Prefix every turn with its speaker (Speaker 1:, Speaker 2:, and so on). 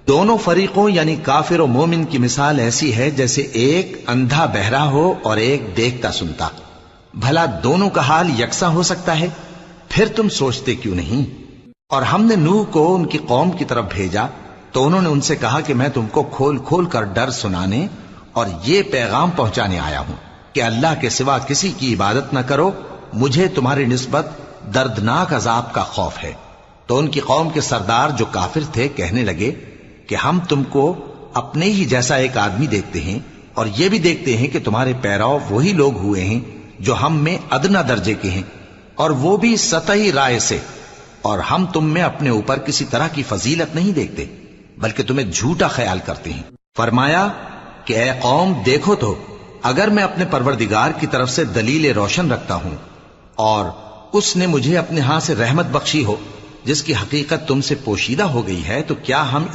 Speaker 1: दोनों फरीकों यानी काफिर और मोमिन की मिसाल ऐसी है जैसे एक अंधा बहरा हो और एक देखता सुनता। भला दोनों का हाल यकसा हो सकता है? फिर तुम सोचते क्यों नहीं? और हमने नूह को उनकी कौम की तरफ भेजा तो उन्होंने उनसे कहा कि मैं तुमको खोल खोल कर डर सुनाने और ये पैगाम पहुंचाने आया हूं कि अल्लाह के सिवा किसी की इबादत न करो, मुझे तुम्हारी निस्बत दर्दनाक अजाब का खौफ है। तो उनकी कौम के सरदार जो काफिर थे कहने लगे कि हम तुमको अपने ही जैसा एक आदमी देखते हैं और ये भी देखते हैं कि तुम्हारे पैराव वही लोग हुए हैं जो हम में अदना दर्जे के हैं, और वो भी सतही राय से, और हम तुम में अपने ऊपर किसी तरह की फजीलत नहीं देखते बल्कि तुम्हें झूठा ख्याल करते हैं। फरमाया कि ए कौम, देखो तो अगर मैं अपने परवरदिगार की तरफ से दलील रोशन रखता हूं और उसने मुझे अपने हाथ से रहमत बख्शी हो जिसकी हकीकत तुमसे पोशीदा हो गई है, तो क्या हम